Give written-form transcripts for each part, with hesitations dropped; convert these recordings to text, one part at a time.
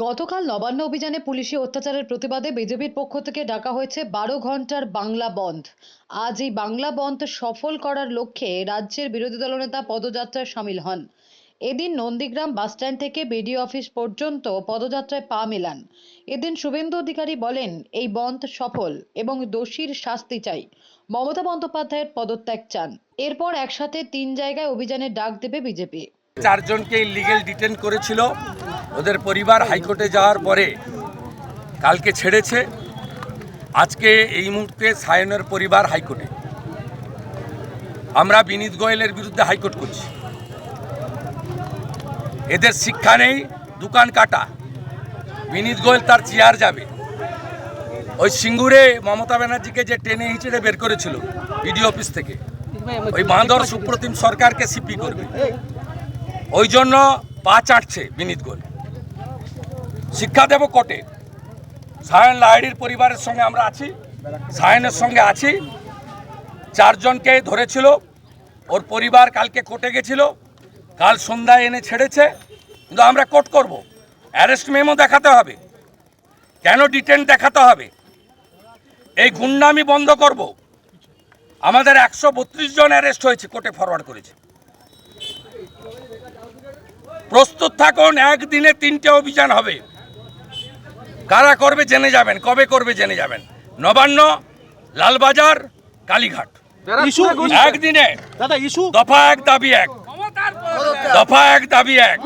গতকাল নবান্ন অভিযানে পুলিশি অত্যাচারের প্রতিবাদে বিজেপির পক্ষ থেকে ডাকা হয়েছে 12 ঘন্টার বাংলা বন্ধ। আজ এই বাংলা বন্ধ সফল করার লক্ষ্যে রাজ্যের বিরোধী দলনেতা পদযাত্রায় সামিল হন। এদিন নন্দীগ্রাম বাসস্ট্যান্ড থেকে বিডিও অফিস পর্যন্ত পদযাত্রায় পা মেলান। এদিন শুভেন্দু অধিকারী বলেন, এই বন্ধ সফল এবং দোষীর শাস্তি চাই। মমতা বন্দ্যোপাধ্যায়ের পদত্যাগ চান। এরপর একসাথে 3 জায়গায় অভিযানের ডাক দেবে বিজেপি। চারজনকে ইলিগেল ডিটেন করেছিল, ওদের পরিবার হাইকোর্টে যাওয়ার পরে কালকে ছেড়েছে। আজকে এই মুহূর্তে সায়নের পরিবার হাইকোর্টে। আমরা বিনীত গোয়েলের বিরুদ্ধে হাইকোর্ট করছি। এদের শিক্ষা নেই, দোকান কাটা। বিনীত গোয়েল তার চেয়ার যাবে। ওই সিঙ্গুরে মমতা ব্যানার্জিকে যে টেনে হিঁচড়ে বের করেছিল বিডিও অফিস থেকে, ওই বাঁদর সুপ্রতিম সরকারকে সিপি করবে, ওই জন্য পা চাটছে বিনীত গোয়েল। শিক্ষা দেব কোর্টে। সায়ন লাহিড়ির পরিবারের সঙ্গে আমরা আছি, সায়নের সঙ্গে আছি। চারজনকে ধরেছিল, ওর পরিবার কালকে কোর্টে গেছিল, কাল সন্ধ্যায় এনে ছেড়েছে। কিন্তু আমরা কোর্ট করব, অ্যারেস্ট মেমো দেখাতে হবে। কেন ডিটেন দেখাতে হবে? এই গুন্ডামি বন্ধ করব। আমাদের 132 জন অ্যারেস্ট হয়েছে, কোর্টে ফরওয়ার্ড করেছে। প্রস্তুত থাকুন, একদিনে 3টে অভিযান হবে। কারা করবে জেনে যাবেন, কবে করবে জেনে যাবেন। নবান্ন, লালবাজার, কালীঘাট, একদিনে। দফা এক দাবি এক, দফা এক দাবি এক,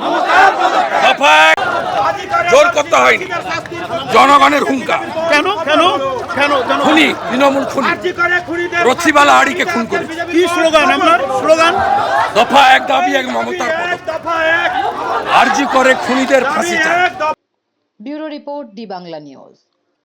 দফা এক। জোর করতে হয়নি, জনগণের হুঙ্কার। কেন কেন কেন খুনি, তৃণমূল খুনি রথিবালা হাড়িকে খুন করে। কি স্লোগান আপনার? স্লোগান দফা এক দাবি এক, মমতার পদত্যাগ। আরজি করে খুনিদের ফাঁসি চাই। Bureau report, D Bangla news.